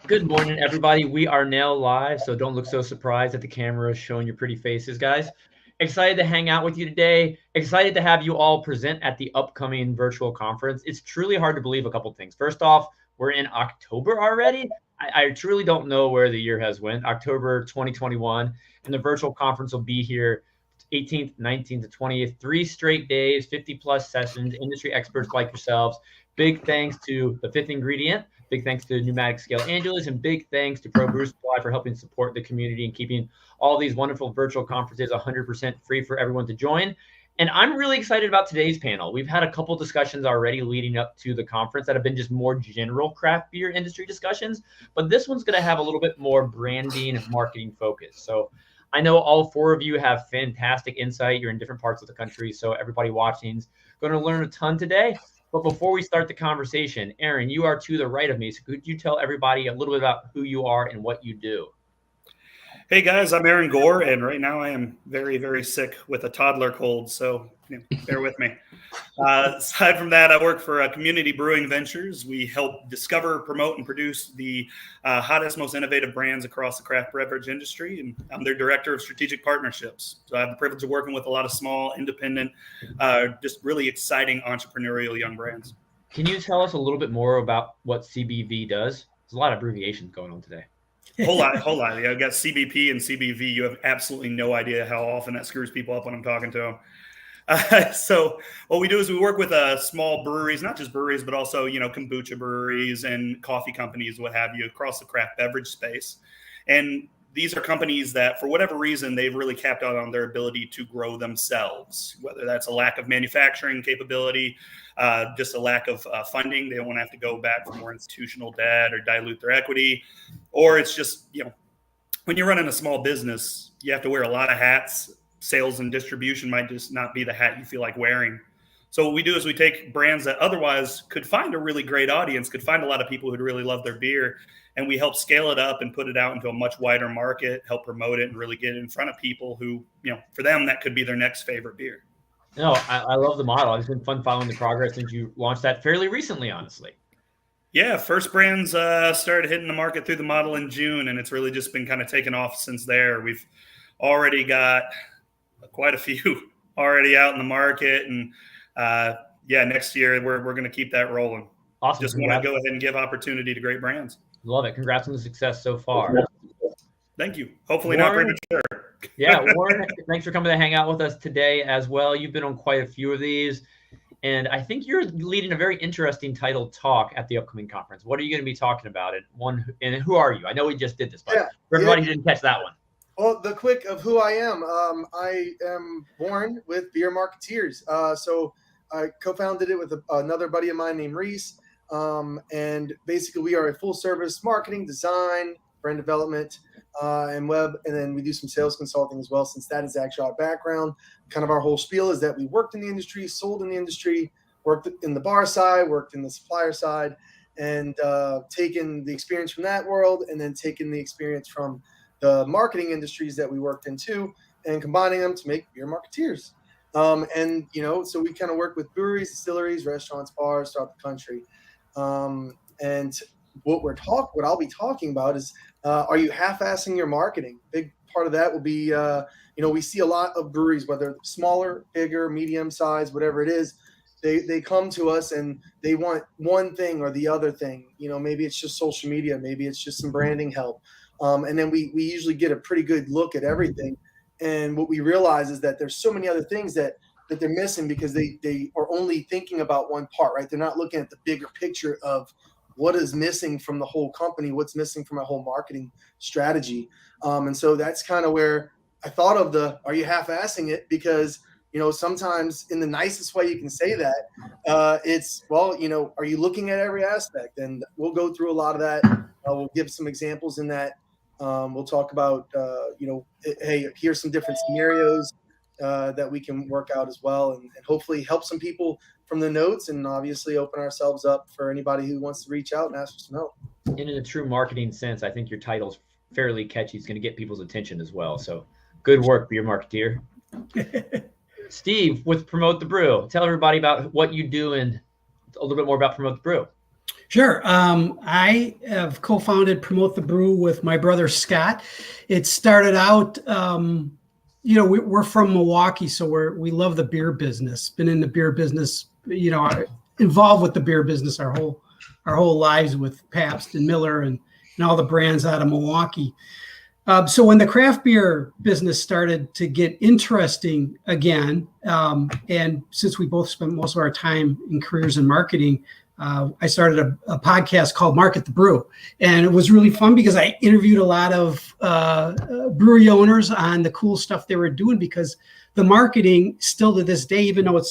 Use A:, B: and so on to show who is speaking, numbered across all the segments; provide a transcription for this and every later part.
A: Good morning, everybody. We are now live, so don't look so surprised that the camera is showing your pretty faces, guys. Excited to hang out with you today. Excited to have you all present at the upcoming virtual conference. It's truly hard to believe a couple things. First off, we're in October already. I truly don't know where the year has went. October 2021, and the virtual conference will be here 18th, 19th to 20th, 3 straight days, 50 plus sessions, industry experts like yourselves. Big thanks to the Fifth Ingredient. Big thanks to Pneumatic Scale Angeles, and big thanks to Pro Brew Supply for helping support the community and keeping all these wonderful virtual conferences 100% free for everyone to join. And I'm really excited about today's panel. We've had a couple discussions already leading up to the conference that have been just more general craft beer industry discussions, but this one's going to have a little bit more branding and marketing focus. So I know all four of you have fantastic insight. You're in different parts of the country, so everybody watching is going to learn a ton today. But before we start the conversation, Aaron, you are to the right of me. So could you tell everybody a little bit about who you are and what you do?
B: Hey guys, I'm Aaron Gore, and right now I am very, very sick with a toddler cold, so bear with me. Aside from that, I work for Community Brewing Ventures. We help discover, promote, and produce the hottest, most innovative brands across the craft beverage industry, and I'm their Director of Strategic Partnerships. So I have the privilege of working with a lot of small, independent, just really exciting entrepreneurial young brands.
A: Can you tell us a little bit more about what CBV does? There's a lot of abbreviations going on today.
B: Whole lot. Yeah, I've got CBP and CBV. You have absolutely no idea how often that screws people up when I'm talking to them. So what we do is we work with small breweries, not just breweries, but also, kombucha breweries and coffee companies, what have you, across the craft beverage space. And these are companies that, for whatever reason, they've really capped out on their ability to grow themselves, whether that's a lack of manufacturing capability, just a lack of funding. They don't want to have to go back for more institutional debt or dilute their equity. Or it's just, when you're running a small business, you have to wear a lot of hats. Sales and distribution might just not be the hat you feel like wearing. So what we do is we take brands that otherwise could find a really great audience, could find a lot of people who'd really love their beer, and we help scale it up and put it out into a much wider market, help promote it, and really get it in front of people who, for them, that could be their next favorite beer.
A: No, I love the model. It's been fun following the progress since you launched that fairly recently, honestly.
B: Yeah, first brands started hitting the market through the model in June, and it's really just been kind of taken off since there. We've already got quite a few already out in the market, and next year we're going to keep that rolling.
A: Awesome.
B: Just want to go ahead and give opportunity to great brands.
A: Love it. Congrats on the success so far.
B: Thank you. Hopefully Warren, not premature.
A: Yeah, Warren, thanks for coming to hang out with us today as well. You've been on quite a few of these, and I think you're leading a very interesting titled talk at the upcoming conference. What are you going to be talking about? And who are you? I know we just did this, but for everybody who didn't catch that one.
C: Well, the quick of who I am. I am born with Beer Marketeers. So I co-founded it with another buddy of mine named Reese. And basically we are a full service marketing, design, brand development, and web. And then we do some sales consulting as well, since that is actually our background. Kind of our whole spiel is that we worked in the industry, sold in the industry, worked in the bar side, worked in the supplier side, and taken the experience from that world and then taken the experience from the marketing industries that we worked in too, and combining them to make Beer Marketeers. So we kind of work with breweries, distilleries, restaurants, bars throughout the country. And what I'll be talking about is, are you half-assing your marketing? Big part of that will be, we see a lot of breweries, whether smaller, bigger, medium size, whatever it is, they come to us and they want one thing or the other thing. Maybe it's just social media, maybe it's just some branding help. And then we usually get a pretty good look at everything. And what we realize is that there's so many other things that they're missing because they are only thinking about one part, right? They're not looking at the bigger picture of what is missing from the whole company, what's missing from a whole marketing strategy. And so that's kind of where I thought of are you half-assing it? Because, sometimes in the nicest way you can say that, are you looking at every aspect? And we'll go through a lot of that. We'll give some examples in that. We'll talk about, hey, here's some different scenarios that we can work out as well, and hopefully help some people from the notes, and obviously open ourselves up for anybody who wants to reach out and ask for some help.
A: And in a true marketing sense, I think your title's fairly catchy. It's going to get people's attention as well. So good work, Beer Marketeer. Steve, with Promote the Brew, tell everybody about what you do and a little bit more about Promote the Brew.
D: Sure. I have co-founded Promote the Brew with my brother Scott. It started out, we're from Milwaukee, so we love the beer business. Been in the beer business, involved with the beer business our whole lives with Pabst and Miller and all the brands out of Milwaukee. So when the craft beer business started to get interesting again, and since we both spent most of our time in careers in marketing, I started a podcast called Market the Brew. And it was really fun because I interviewed a lot of brewery owners on the cool stuff they were doing, because the marketing still to this day, even though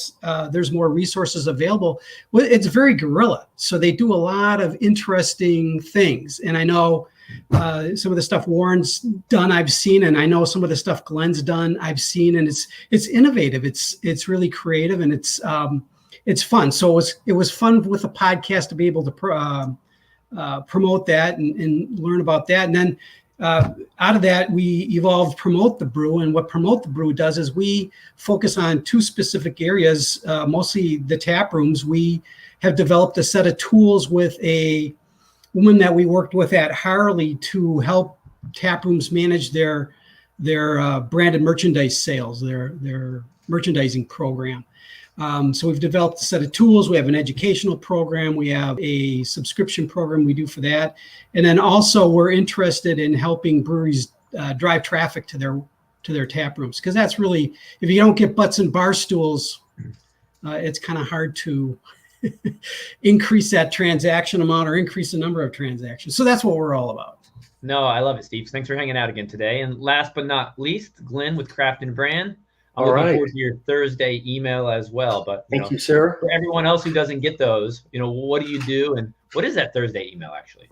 D: there's more resources available, it's very guerrilla. So they do a lot of interesting things. And I know some of the stuff Warren's done, I've seen, and I know some of the stuff Glenn's done, I've seen, and it's innovative. It's really creative, and it's fun. So it was fun with the podcast to be able to promote that and learn about that. And then out of that, we evolved Promote the Brew. And what Promote the Brew does is we focus on two specific areas, mostly the tap rooms. We have developed a set of tools with a woman that we worked with at Harley to help tap rooms manage their branded merchandise sales, their merchandising program. So we've developed a set of tools. We have an educational program. We have a subscription program we do for that. And then also we're interested in helping breweries drive traffic to their tap rooms. Because that's really, if you don't get butts and bar stools, it's kind of hard to increase that transaction amount or increase the number of transactions. So that's what we're all about.
A: No, I love it, Steve. Thanks for hanging out again today. And last but not least, Glenn with Craft and Brand. I'm looking forward to your Thursday email as well. But
E: thank you, sir.
A: For everyone else who doesn't get those, what do you do? And what is that Thursday email actually?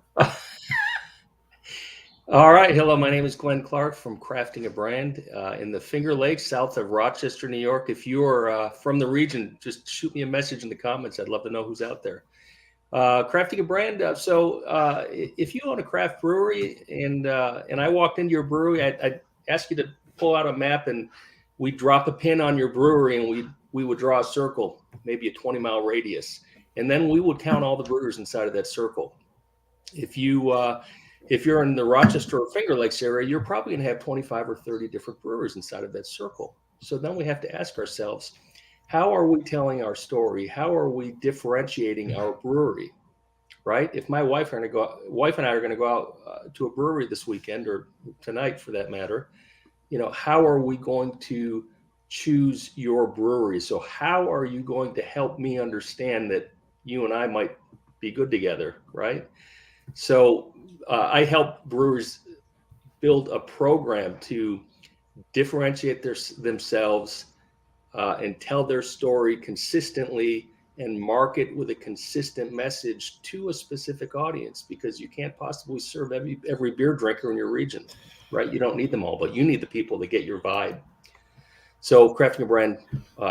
E: All right. Hello, my name is Glenn Clark from Crafting a Brand in the Finger Lakes, south of Rochester, New York. If you're from the region, just shoot me a message in the comments. I'd love to know who's out there. Crafting a Brand. So if you own a craft brewery and I walked into your brewery, I'd ask you to pull out a map and we'd drop a pin on your brewery and we would draw a circle, maybe a 20-mile radius. And then we would count all the brewers inside of that circle. If you're in the Rochester or Finger Lakes area, you're probably going to have 25 or 30 different brewers inside of that circle. So then we have to ask ourselves, how are we telling our story? How are we differentiating our brewery, right? If my wife and I are going to go out to a brewery this weekend or tonight for that matter, how are we going to choose your brewery? So how are you going to help me understand that you and I might be good together, right? So I help brewers build a program to differentiate themselves and tell their story consistently and market with a consistent message to a specific audience, because you can't possibly serve every beer drinker in your region, right? You don't need them all, but you need the people to get your vibe. So Crafting a Brand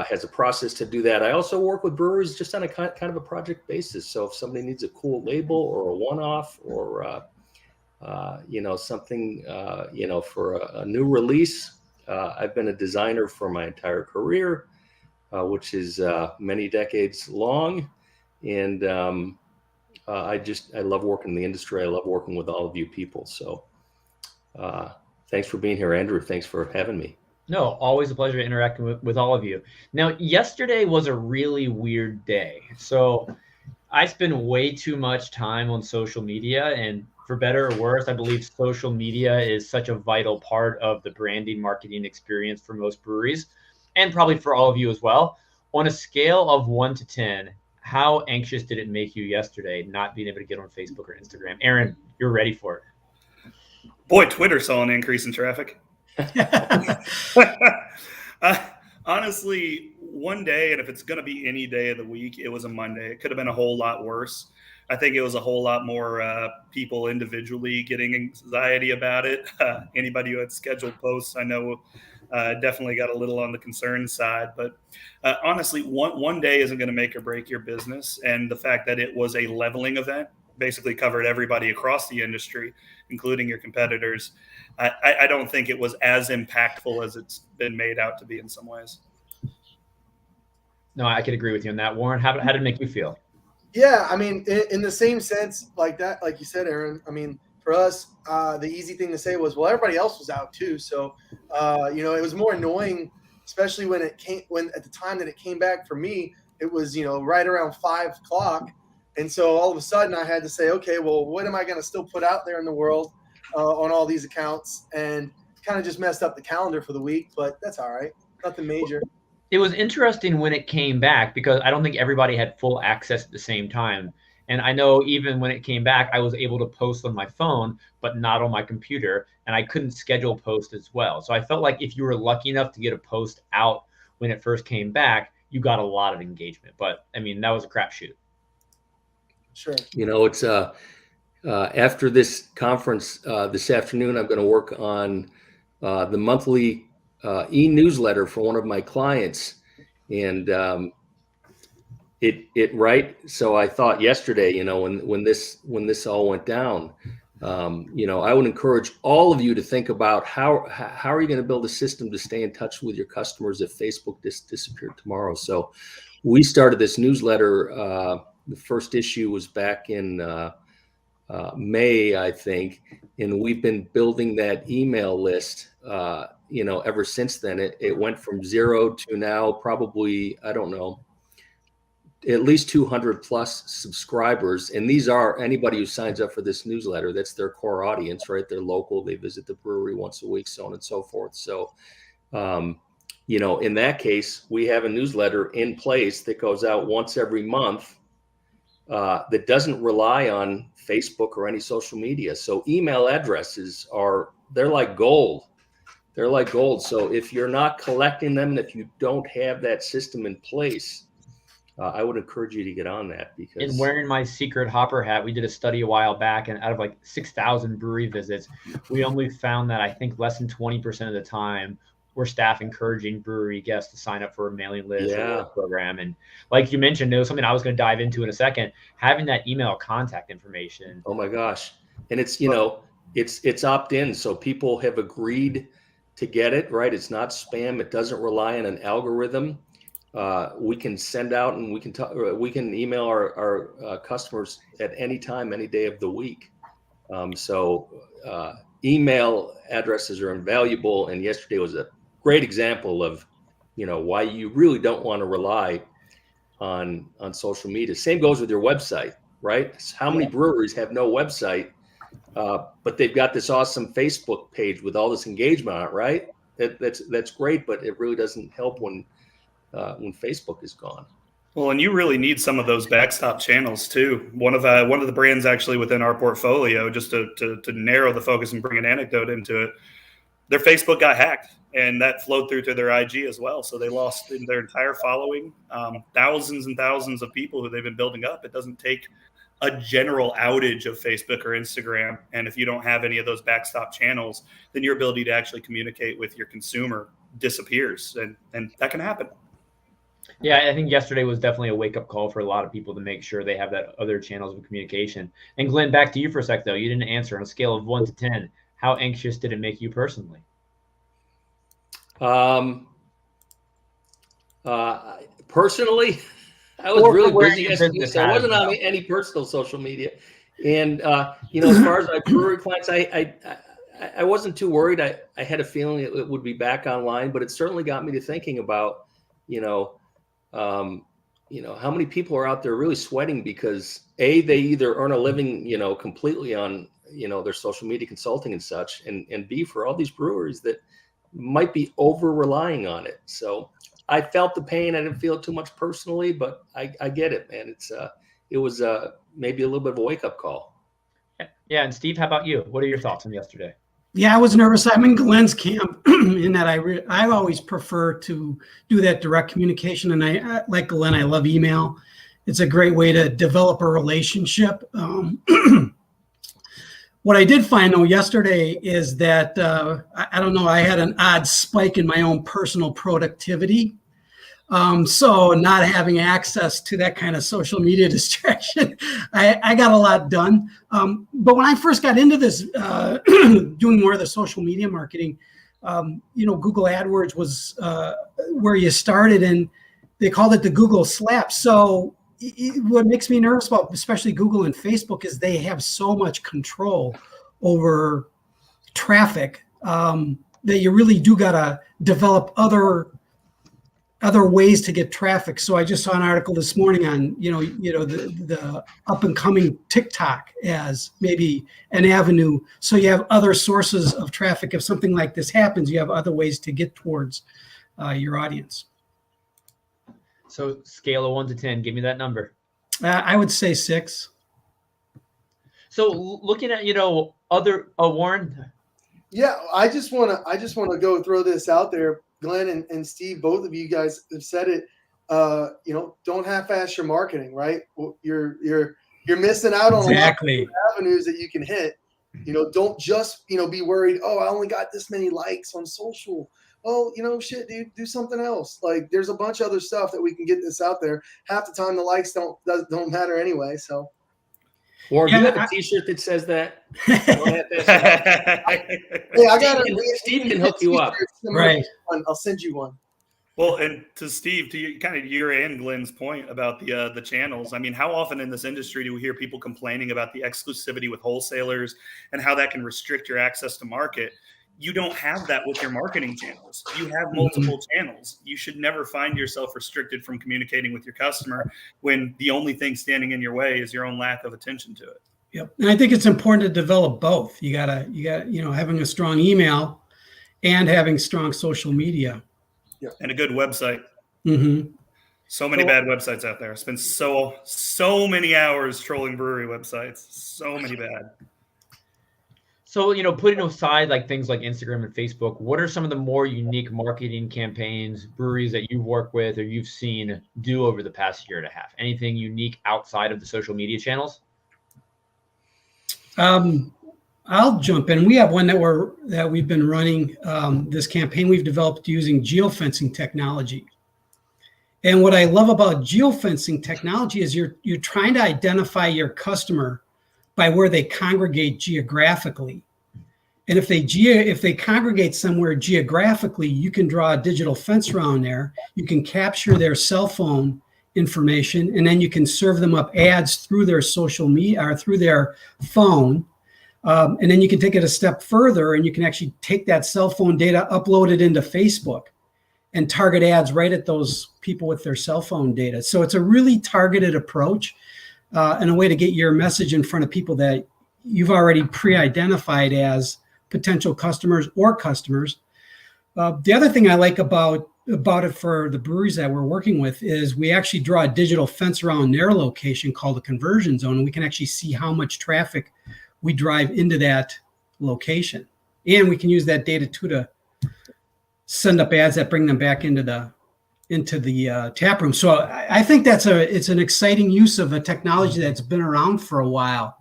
E: has a process to do that. I also work with breweries just on a kind of a project basis. So if somebody needs a cool label or a one-off or something, for a new release, I've been a designer for my entire career, which is many decades long. And I love working in the industry. I love working with all of you people. So thanks for being here, Andrew. Thanks for having me.
A: No, always a pleasure interacting with all of you. Now, yesterday was a really weird day. So I spend way too much time on social media, and for better or worse, I believe social media is such a vital part of the branding marketing experience for most breweries, and probably for all of you as well. On a scale of 1 to 10, how anxious did it make you yesterday not being able to get on Facebook or Instagram? Aaron, you're ready for it.
B: Boy, Twitter saw an increase in traffic. Honestly, one day, and if it's going to be any day of the week, it was a Monday. It could have been a whole lot worse. I think it was a whole lot more people individually getting anxiety about it. Anybody who had scheduled posts, I know, definitely got a little on the concern side. But honestly, one day isn't going to make or break your business. And the fact that it was a leveling event basically covered everybody across the industry, including your competitors. I don't think it was as impactful as it's been made out to be in some ways.
A: No, I could agree with you on that, Warren. How did it make you feel?
C: Yeah, I mean, in the same sense, like that, like you said, Aaron. I mean, for us, the easy thing to say was, well, everybody else was out too. So, it was more annoying, especially when at the time that it came back for me, it was right around 5 o'clock, and so all of a sudden I had to say, okay, well, what am I going to still put out there in the world on all these accounts, and kind of just messed up the calendar for the week, but that's all right, nothing major.
A: It was interesting when it came back because I don't think everybody had full access at the same time. And I know even when it came back, I was able to post on my phone, but not on my computer. And I couldn't schedule post as well. So I felt like if you were lucky enough to get a post out when it first came back, you got a lot of engagement. But I mean, that was a crapshoot.
C: Sure.
E: It's after this conference this afternoon, I'm going to work on the monthly e-newsletter for one of my clients, and so I thought yesterday, when this all went down, I would encourage all of you to think about how are you going to build a system to stay in touch with your customers if Facebook disappeared tomorrow. So we started this newsletter. The first issue was back in May, I think, and we've been building that email list ever since then. It went from 0 to now probably, I don't know, at least 200 plus subscribers. And these are anybody who signs up for this newsletter. That's their core audience, right? They're local. They visit the brewery once a week, so on and so forth. So, in that case, we have a newsletter in place that goes out once every month that doesn't rely on Facebook or any social media. So email addresses they're like gold. They're like gold. So if you're not collecting them, and if you don't have that system in place, I would encourage you to get on that. Because
A: in wearing my secret hopper hat, we did a study a while back, and out of like 6,000 brewery visits, we only found that I think less than 20% of the time were staff encouraging brewery guests to sign up for a mailing list or program. And like you mentioned, it was something I was going to dive into in a second, having that email contact information.
E: Oh my gosh. And it's, it's opt-in. So people have agreed to get it, right? It's not spam. It doesn't rely on an algorithm. We can send out and we can email our customers at any time, any day of the week. Email addresses are invaluable. And yesterday was a great example of, why you really don't want to rely on social media. Same goes with your website, right? How many breweries have no website, but they've got this awesome Facebook page with all this engagement on it, right? That's great, but it really doesn't help when Facebook is gone.
B: Well, and you really need some of those backstop channels too. One of the brands actually within our portfolio, just to narrow the focus and bring an anecdote into it, their Facebook got hacked, and that flowed through to their IG as well. So they lost their entire following, thousands and thousands of people who they've been building up. It doesn't take a general outage of Facebook or Instagram, and if you don't have any of those backstop channels, then your ability to actually communicate with your consumer disappears, and that can happen.
A: Yeah, I think yesterday was definitely a wake-up call for a lot of people to make sure they have that other channels of communication. And Glenn, back to you for a sec, though. You didn't answer. On a scale of 1 to 10, how anxious did it make you personally?
E: Personally, I was really busy yesterday, so I wasn't on any personal social media. And, as far as my brewery clients, I wasn't too worried. I had a feeling it would be back online, but it certainly got me to thinking about, how many people are out there really sweating because they either earn a living, completely on, their social media consulting and such, and B, for all these breweries that might be over relying on it. So I felt the pain. I didn't feel it too much personally, but I get it, man. It was maybe a little bit of a wake up call.
A: Yeah. And Steve, how about you? What are your thoughts on yesterday?
D: Yeah, I was nervous. I'm in Glenn's camp in that I always prefer to do that direct communication. And I like Glenn, I love email. It's a great way to develop a relationship. What I did find, though, yesterday is that, I don't know, I had an odd spike in my own personal productivity. So not having access to that kind of social media distraction, I got a lot done. But when I first got into this, doing more of the social media marketing, Google AdWords was where you started, and they called it the Google slap. So what makes me nervous about especially Google and Facebook is they have so much control over traffic that you really do got to develop other ways to get traffic. So I just saw an article this morning on, the up and coming TikTok as maybe an avenue. So you have other sources of traffic. If something like this happens, you have other ways to get towards your audience.
A: So scale of 1 to 10, give me that number.
D: I would say 6.
A: So looking at, Warren.
C: Yeah, I just want to go throw this out there. Glenn and Steve, both of you guys have said it. Don't half-ass your marketing, right? You're missing out on
D: exactly
C: a lot of avenues that you can hit. Don't just be worried. Oh, I only got this many likes on social. Oh, shit, dude, do something else. Like, there's a bunch of other stuff that we can get this out there. Half the time, the likes don't matter anyway. So.
E: Warren, do you have a T-shirt that says that?
C: Hey, I got
E: Steve can hook you up.
D: Right.
C: I'll send you one.
B: Well, and to Steve, to kind of your and Glenn's point about the channels, I mean, how often in this industry do we hear people complaining about the exclusivity with wholesalers and how that can restrict your access to market? You don't have that with your marketing channels. You have multiple channels. You should never find yourself restricted from communicating with your customer when the only thing standing in your way is your own lack of attention to it.
D: Yep. And I think it's important to develop both. You gotta, having a strong email and having strong social media.
B: Yeah. And a good website.
D: Mm-hmm.
B: So many bad websites out there. I spent so many hours trolling brewery websites. So many bad.
A: So, putting aside like things like Instagram and Facebook, what are some of the more unique marketing campaigns, breweries that you've worked with or you've seen do over the past year and a half? Anything unique outside of the social media channels?
D: I'll jump in. We have one that we've been running this campaign we've developed using geofencing technology. And what I love about geofencing technology is you're trying to identify your customer by where they congregate geographically. And if they congregate somewhere geographically, you can draw a digital fence around there. You can capture their cell phone information, and then you can serve them up ads through their social media or through their phone. And then you can take it a step further, and you can actually take that cell phone data, upload it into Facebook, and target ads right at those people with their cell phone data. So it's a really targeted approach. And a way to get your message in front of people that you've already pre-identified as potential customers or customers. The other thing I like about it for the breweries that we're working with is we actually draw a digital fence around their location called a conversion zone, and we can actually see how much traffic we drive into that location. And we can use that data too to send up ads that bring them back into the tap room. So I think it's an exciting use of a technology that's been around for a while.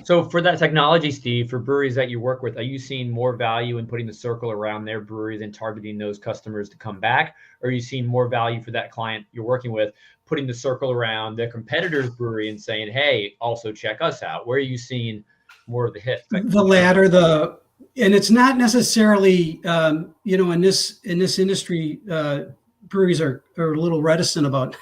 A: So for that technology, Steve, for breweries that you work with, are you seeing more value in putting the circle around their breweries and targeting those customers to come back? Or are you seeing more value for that client you're working with, putting the circle around their competitor's brewery and saying, hey, also check us out? Where are you seeing more of the hits?
D: The latter, and it's not necessarily, in this industry, breweries are a little reticent about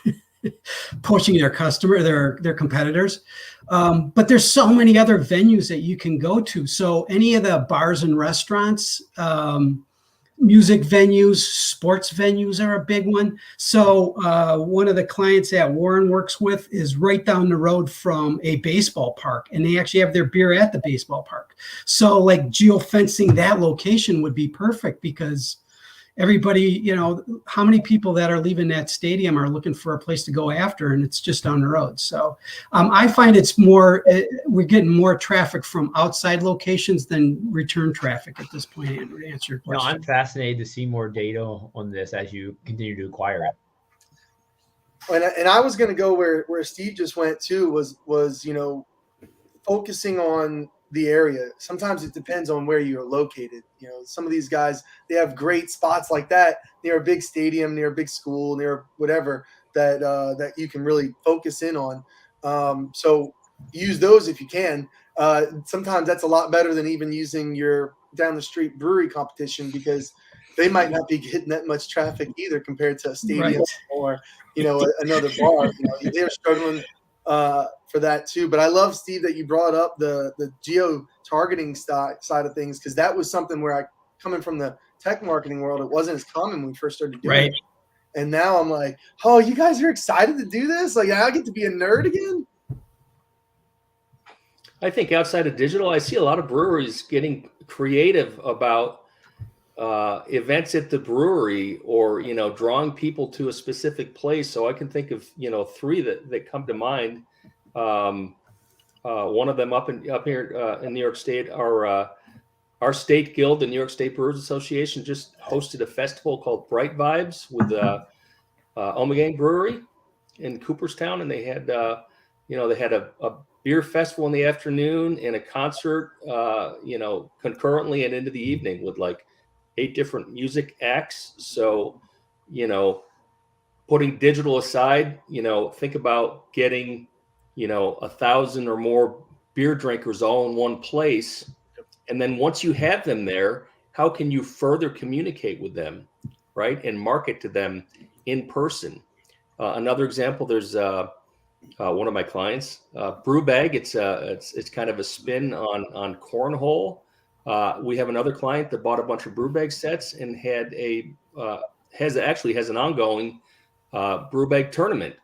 D: poaching their competitors. But there's so many other venues that you can go to. So any of the bars and restaurants, music venues, sports venues are a big one. So one of the clients that Warren works with is right down the road from a baseball park, and they actually have their beer at the baseball park. So like geofencing that location would be perfect because everybody, how many people that are leaving that stadium are looking for a place to go after, and it's just down the road. So I find we're getting more traffic from outside locations than return traffic at this point, Andrew, to answer your question.
A: No, I'm fascinated to see more data on this as you continue to acquire it.
C: And I was going to go where Steve just went too, was focusing on the area. Sometimes it depends on where you're located. Some of these guys, they have great spots like that near a big stadium, near a big school, near whatever that you can really focus in on. So use those if you can. Sometimes that's a lot better than even using your down the street brewery competition because they might not be getting that much traffic either compared to a stadium
D: Right.
C: or, another bar. They're struggling for that too. But I love, Steve, that you brought up the geo-targeting side of things, because that was something where coming from the tech marketing world, it wasn't as common when we first started doing it. And now I'm like, oh, you guys are excited to do this? Like, I get to be a nerd again?
E: I think outside of digital, I see a lot of breweries getting creative about events at the brewery, or drawing people to a specific place. So I can think of 3 that come to mind. One of them up here in New York State, our state guild, the New York State Brewers Association, just hosted a festival called Bright Vibes with Omegang Brewery in Cooperstown, and they had a beer festival in the afternoon and a concert concurrently and into the evening with like 8 different music acts. So putting digital aside, think about getting 1,000 or more beer drinkers all in one place. And then once you have them there, how can you further communicate with them, right, and market to them in person? Another example, there's one of my clients, Brew Bag. It's kind of a spin on cornhole. We have another client that bought a bunch of Brew Bag sets and has an ongoing Brew Bag tournament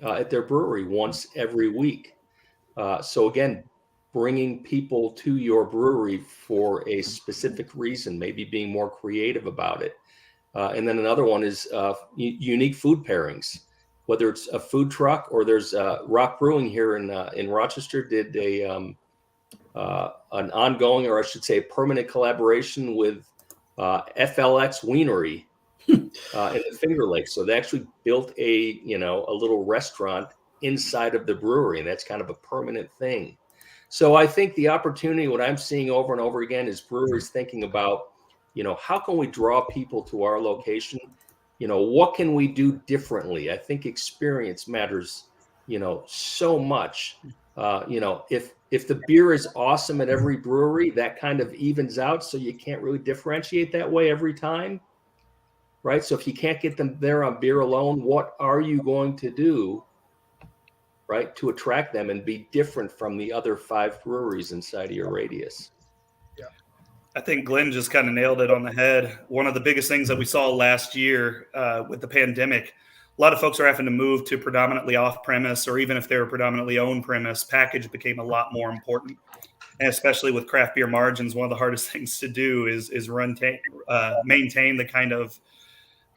E: at their brewery once every week. So again, bringing people to your brewery for a specific reason, maybe being more creative about it. And then another one is unique food pairings, whether it's a food truck or there's Rock Brewing here in Rochester did an ongoing, or I should say a permanent collaboration with FLX Wienery in the Finger Lakes. So they actually built a little restaurant inside of the brewery, and that's kind of a permanent thing. So I think the opportunity, what I'm seeing over and over again, is breweries thinking about, how can we draw people to our location? What can we do differently? I think experience matters, so much. If the beer is awesome at every brewery, that kind of evens out. So you can't really differentiate that way every time, right? So if you can't get them there on beer alone, what are you going to do, right, to attract them and be different from the other 5 breweries inside of your radius?
B: Yeah, I think Glenn just kind of nailed it on the head. One of the biggest things that we saw last year with the pandemic, a lot of folks are having to move to predominantly off-premise, or even if they were predominantly on-premise, package became a lot more important. And especially with craft beer margins, one of the hardest things to do is maintain the kind of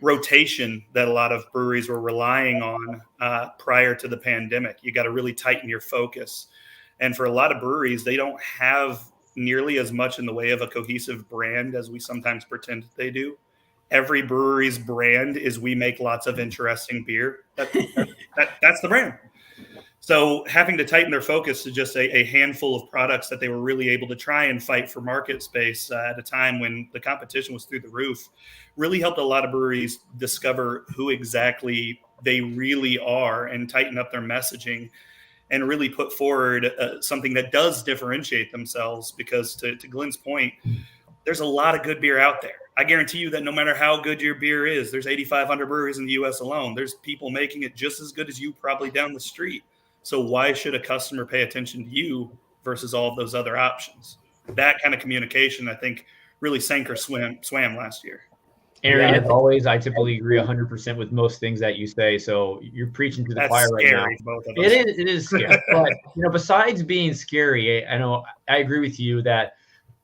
B: rotation that a lot of breweries were relying on prior to the pandemic. You got to really tighten your focus. And for a lot of breweries, they don't have nearly as much in the way of a cohesive brand as we sometimes pretend they do. Every brewery's brand is, we make lots of interesting beer. That's the brand. So having to tighten their focus to just a handful of products that they were really able to try and fight for market space at a time when the competition was through the roof really helped a lot of breweries discover who exactly they really are and tighten up their messaging and really put forward something that does differentiate themselves. Because to Glenn's point, there's a lot of good beer out there. I guarantee you that no matter how good your beer is, there's 8,500 breweries in the U.S. alone. There's people making it just as good as you probably down the street. So why should a customer pay attention to you versus all of those other options? That kind of communication, I think, really sank or swam last year.
A: Aaron, as always, I typically agree 100% with most things that you say. So you're preaching to the choir right now.
B: Both of us.
A: It is scary. But besides being scary, I agree with you that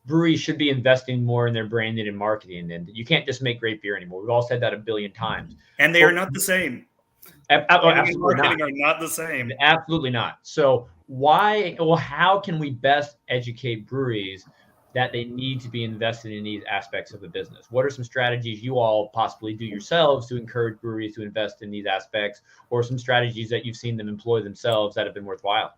A: breweries should be investing more in their branding and marketing, and you can't just make great beer anymore. We've all said that a billion times.
B: And they are not the same.
A: Absolutely
B: not. Are not the same.
A: Absolutely not. So how can we best educate breweries that they need to be invested in these aspects of the business? What are some strategies you all possibly do yourselves to encourage breweries to invest in these aspects, or some strategies that you've seen them employ themselves that have been worthwhile?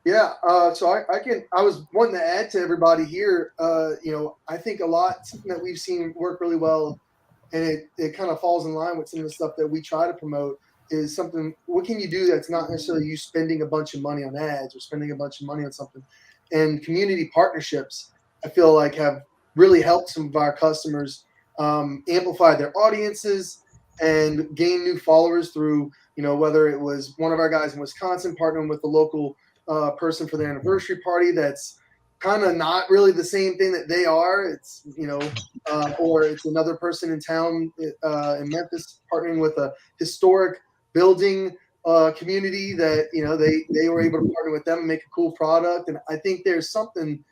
C: Yeah, so I was wanting to add to everybody here. I think something that we've seen work really well, and it kind of falls in line with some of the stuff that we try to promote, is something. What can you do that's not necessarily you spending a bunch of money on ads or spending a bunch of money on something? And community partnerships, I feel like, have really helped some of our customers amplify their audiences and gain new followers through, whether it was one of our guys in Wisconsin partnering with the local person for their anniversary party that's kind of not really the same thing that they are. It's, or it's another person in town in Memphis partnering with a historic building community that, they were able to partner with them and make a cool product. And I think there's something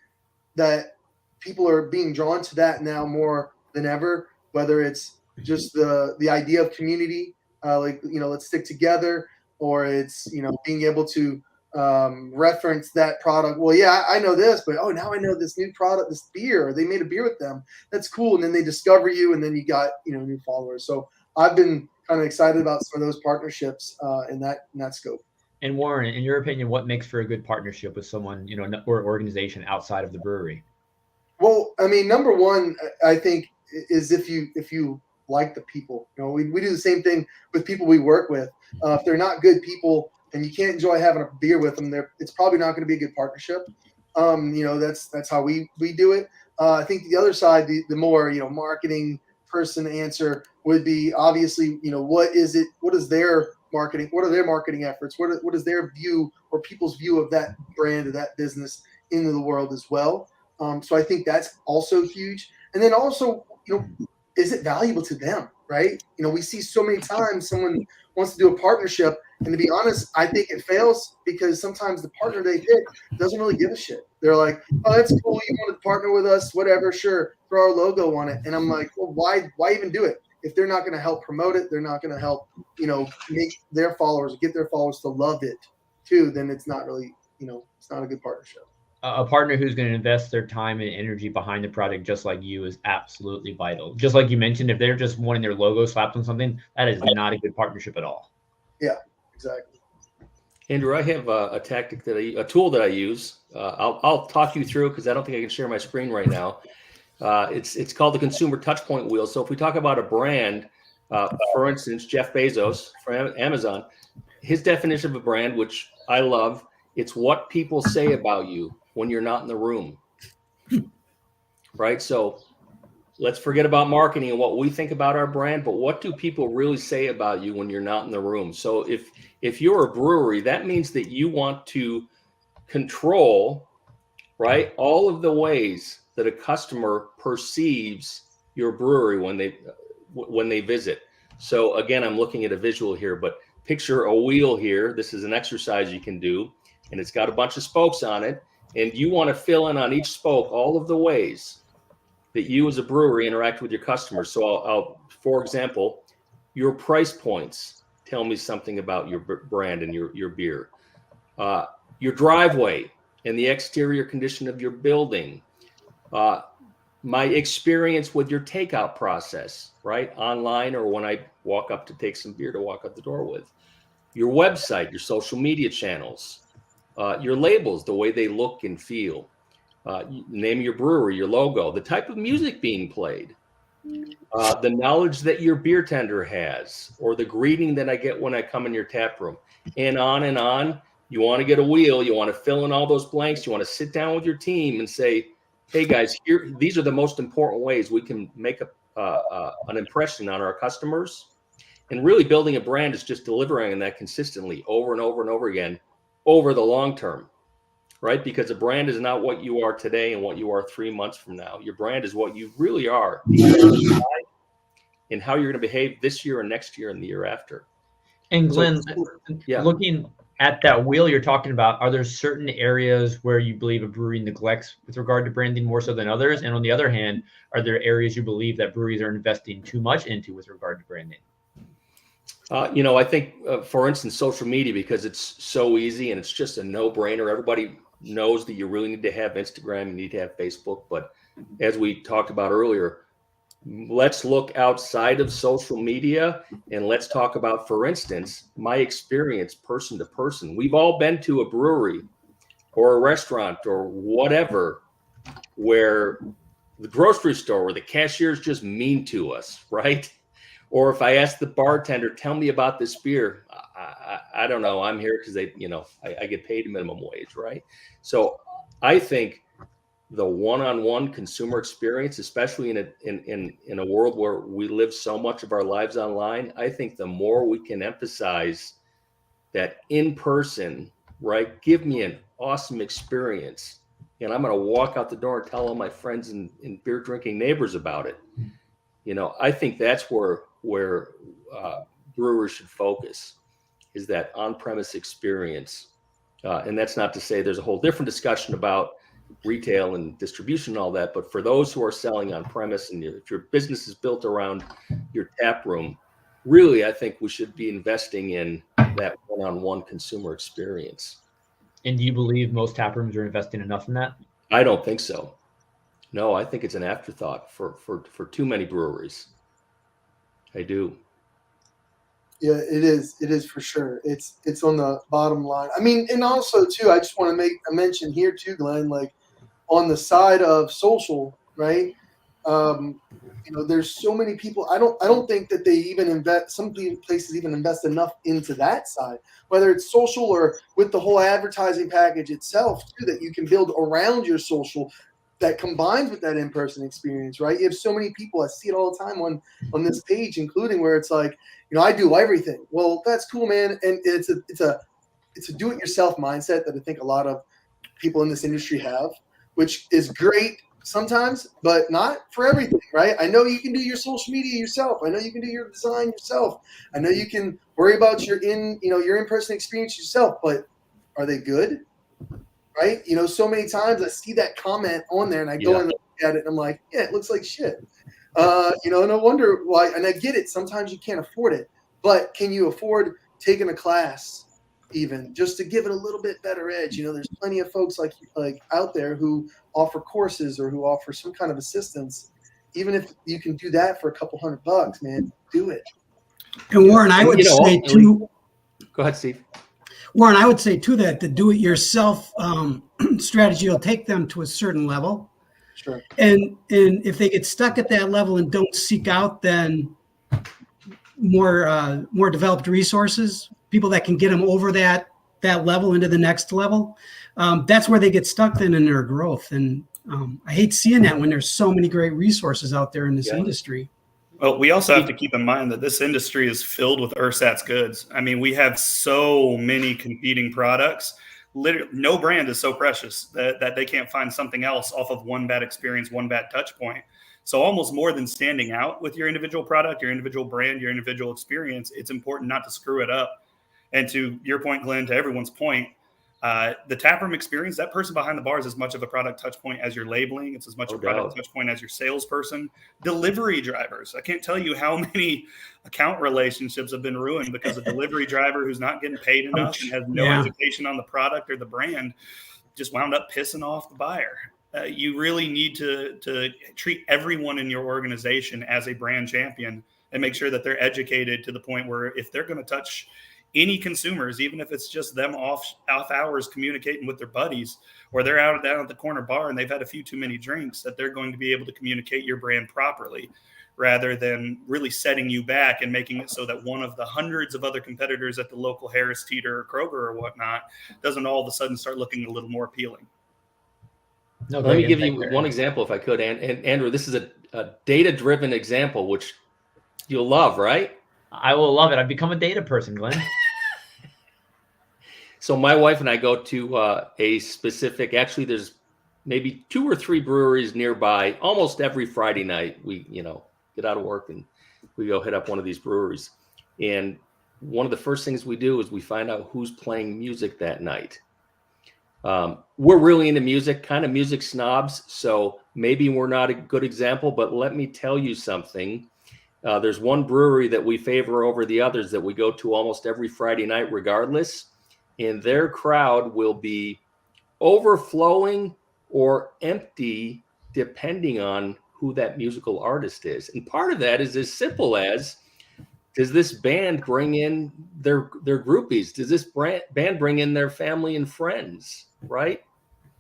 C: that people are being drawn to that now more than ever, whether it's just the idea of community, let's stick together, or it's, being able to reference that product. Well, yeah, I know this, but now I know this new product, this beer, or they made a beer with them. That's cool. And then they discover you, and then you got, new followers. So I've been kind of excited about some of those partnerships in that scope.
A: And Warren, in your opinion, what makes for a good partnership with someone, or organization outside of the brewery?
C: Well, I mean, number one, I think, is if you like the people. We do the same thing with people we work with. If they're not good people and you can't enjoy having a beer with them, it's probably not going to be a good partnership. That's how we do it. I think the other side, the more marketing person answer would be obviously, what is their marketing? What are their marketing efforts? What is their view or people's view of that brand or that business into the world as well? So I think that's also huge. And then also, is it valuable to them, right? We see so many times someone wants to do a partnership, and to be honest, I think it fails because sometimes the partner they pick doesn't really give a shit. They're like, oh, that's cool, you want to partner with us, whatever, sure, throw our logo on it. And I'm like, well, why even do it? If they're not going to help promote it, they're not going to help, make their followers, get their followers to love it too, then it's not really, it's not a good partnership.
A: A partner who's going to invest their time and energy behind the product just like you is absolutely vital. Just like you mentioned, if they're just wanting their logo slapped on something, that is not a good partnership at all.
C: Yeah, exactly.
E: Andrew, I have a tactic a tool that I use. I'll talk you through because I don't think I can share my screen right now. It's called the Consumer Touchpoint Wheel. So if we talk about a brand, for instance, Jeff Bezos from Amazon, his definition of a brand, which I love, it's what people say about you when you're not in the room, right? So let's forget about marketing and what we think about our brand, but what do people really say about you when you're not in the room? So if you're a brewery, that means that you want to control, right, all of the ways that a customer perceives your brewery when they visit. So again, I'm looking at a visual here, but picture a wheel here. This is an exercise you can do, and it's got a bunch of spokes on it. And you want to fill in on each spoke all of the ways that you as a brewery interact with your customers. So I'll for example, your price points tell me something about your brand and your beer. Your driveway and the exterior condition of your building. My experience with your takeout process, right? Online or when I walk up to take some beer to walk out the door with. Your website, your social media channels. Your labels, the way they look and feel, name of your brewery, your logo, the type of music being played, the knowledge that your beer tender has, or the greeting that I get when I come in your tap room, and on and on. You want to get a wheel, you want to fill in all those blanks, you want to sit down with your team and say, hey guys, these are the most important ways we can make an impression on our customers. And really building a brand is just delivering that consistently over and over and over again, over the long term, right? Because a brand is not what you are today and what you are 3 months from now. Your brand is what you really are and how you're going to behave this year and next year and the year after.
A: And Glenn,
E: yeah.
A: Looking at that wheel you're talking about, are there certain areas where you believe a brewery neglects with regard to branding more so than others? And on the other hand, are there areas you believe that breweries are investing too much into with regard to branding?
E: I think, for instance, social media, because it's so easy and it's just a no-brainer. Everybody knows that you really need to have Instagram, you need to have Facebook. But as we talked about earlier, let's look outside of social media and let's talk about, for instance, my experience person to person. We've all been to a brewery or a restaurant or whatever where the grocery store where the cashier is just mean to us, right? Or if I ask the bartender, tell me about this beer, I don't know. I'm here because I get paid minimum wage, right? So I think the one-on-one consumer experience, especially in a world where we live so much of our lives online. I think the more we can emphasize that in person, right? Give me an awesome experience, and I'm going to walk out the door and tell all my friends and beer drinking neighbors about it. I think that's where brewers should focus, is that on-premise experience. And that's not to say there's a whole different discussion about retail and distribution and all that, but for those who are selling on premise, and if your business is built around your tap room, really, I think we should be investing in that one-on-one consumer experience.
A: And do you believe most tap rooms are investing enough in that?
E: I don't think so. No, I think it's an afterthought for too many breweries. I do.
C: Yeah, it is. It is for sure. It's on the bottom line. I mean, and also too, I just want to make a mention here too, Glenn, like on the side of social, right? There's so many people. I don't think that they even invest. Some places even invest enough into that side, whether it's social or with the whole advertising package itself too, that you can build around your social that combines with that in-person experience, right? You have so many people. I see it all the time on this page, including where it's like, I do everything. Well, that's cool, man. And it's a do-it-yourself mindset that I think a lot of people in this industry have, which is great sometimes, but not for everything, right? I know you can do your social media yourself. I know you can do your design yourself. I know you can worry about your in-person experience yourself, but are they good? Right? So many times I see that comment on there and I go and look at it and I'm like, yeah, it looks like shit. No wonder why. And I get it. Sometimes you can't afford it, but can you afford taking a class even just to give it a little bit better edge? There's plenty of folks like out there who offer courses or who offer some kind of assistance. Even if you can do that for a couple $100, man, do it.
D: And Warren, I would say too.
E: Go ahead, Steve.
D: Warren, I would say too that the do-it-yourself strategy will take them to a certain level.
C: Sure.
D: And if they get stuck at that level and don't seek out then more developed resources, people that can get them over that level into the next level, that's where they get stuck then in their growth. And I hate seeing that when there's so many great resources out there in this industry.
B: Well, we also have to keep in mind that this industry is filled with ersatz goods. I mean, we have so many competing products. Literally, no brand is so precious that they can't find something else off of one bad experience, one bad touch point. So almost more than standing out with your individual product, your individual brand, your individual experience, it's important not to screw it up. And to your point, Glenn, to everyone's point, the taproom experience, that person behind the bar is as much of a product touch point as your labeling. It's as much of a product touch point as your salesperson. Delivery drivers. I can't tell you how many account relationships have been ruined because a delivery driver who's not getting paid enough and has no education on the product or the brand just wound up pissing off the buyer. You really need to treat everyone in your organization as a brand champion and make sure that they're educated to the point where if they're going to touch any consumers, even if it's just them off hours communicating with their buddies, or they're out down at the corner bar and they've had a few too many drinks, that they're going to be able to communicate your brand properly rather than really setting you back and making it so that one of the hundreds of other competitors at the local Harris Teeter or Kroger or whatnot doesn't all of a sudden start looking a little more appealing.
E: No, let me give you one example if I could. And Andrew, this is a data-driven example, which you'll love, right?
A: I will love it. I've become a data person, Glenn.
E: So my wife and I go to a specific, actually there's maybe 2 or 3 breweries nearby. Almost every Friday night, we, get out of work and we go hit up one of these breweries. And one of the first things we do is we find out who's playing music that night. We're really into music, kind of music snobs. So maybe we're not a good example, but let me tell you something. There's one brewery that we favor over the others that we go to almost every Friday night regardless. And their crowd will be overflowing or empty depending on who that musical artist is. And part of that is as simple as, does this band bring in their groupies? Does this band bring in their family and friends, right?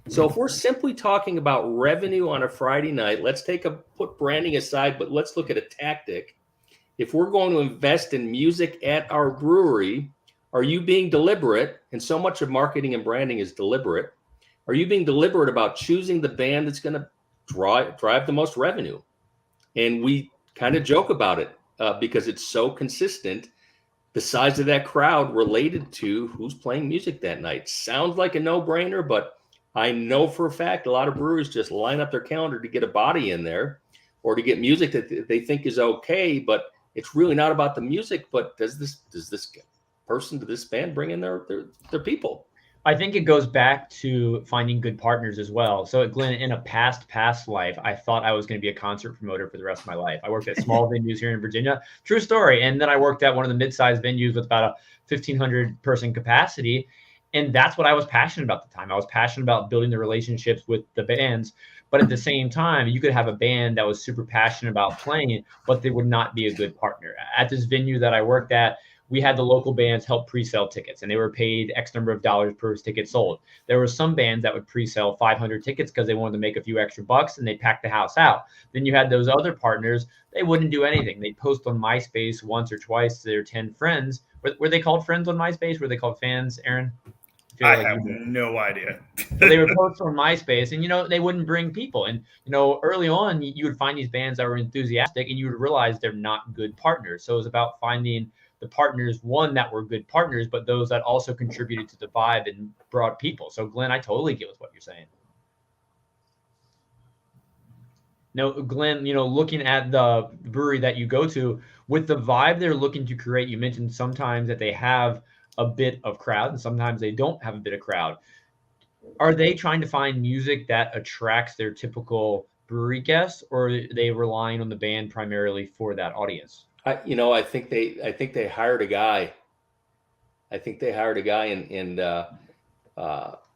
E: So if we're simply talking about revenue on a Friday night, let's put branding aside, but let's look at a tactic. If we're going to invest in music at our brewery, are you being deliberate? And so much of marketing and branding is deliberate. Are you being deliberate about choosing the band that's going to drive the most revenue? And we kind of joke about it because it's so consistent. The size of that crowd related to who's playing music that night. Sounds like a no-brainer, but I know for a fact a lot of breweries just line up their calendar to get a body in there or to get music that they think is okay, but it's really not about the music. But does this person to this band bring in their people?
A: I think it goes back to finding good partners as well. So, Glenn, in a past life, I thought I was going to be a concert promoter for the rest of my life. I worked at small venues here in Virginia. True story. And then I worked at one of the mid-sized venues with about a 1,500 person capacity. And that's what I was passionate about at the time. I was passionate about building the relationships with the bands. But at the same time, you could have a band that was super passionate about playing, but they would not be a good partner. At this venue that I worked at, we had the local bands help pre-sell tickets, and they were paid X number of dollars per ticket sold. There were some bands that would pre-sell 500 tickets because they wanted to make a few extra bucks, and they packed the house out. Then you had those other partners, they wouldn't do anything. They'd post on MySpace once or twice to their 10 friends. Were they called friends on MySpace? Were they called fans, Aaron?
B: I have no idea.
A: So they would post on MySpace, and they wouldn't bring people. And early on, you would find these bands that were enthusiastic, and you would realize they're not good partners. So it was about finding the partners, one, that were good partners, but those that also contributed to the vibe and brought people. So, Glenn, I totally get with what you're saying. No, Glenn, looking at the brewery that you go to, with the vibe they're looking to create, you mentioned sometimes that they have a bit of crowd and sometimes they don't have a bit of crowd. Are they trying to find music that attracts their typical brewery guests, or are they relying on the band primarily for that audience?
E: I think they hired a guy. I think they hired a guy, and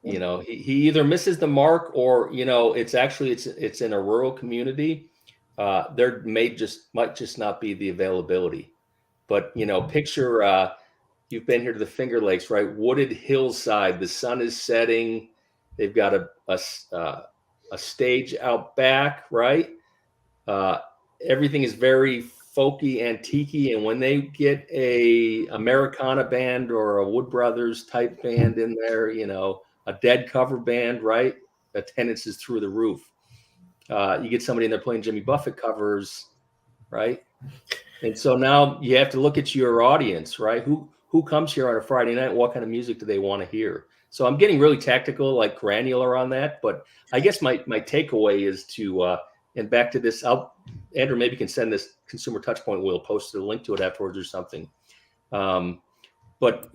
E: he either misses the mark, or it's in a rural community. There might just not be the availability. But picture you've been here to the Finger Lakes, right? Wooded hillside. The sun is setting. They've got a stage out back, right? Everything is very folky, antique-y, and when they get a Americana band or a Wood Brothers type band in there, a Dead cover band, right? Attendance is through the roof. You get somebody in there playing Jimmy Buffett covers, right? And so now you have to look at your audience, right? Who comes here on a Friday night? What kind of music do they want to hear? So I'm getting really tactical, like granular on that. But I guess my takeaway is to and back to this. Andrew maybe can send this consumer touch point. We'll post a link to it afterwards or something. But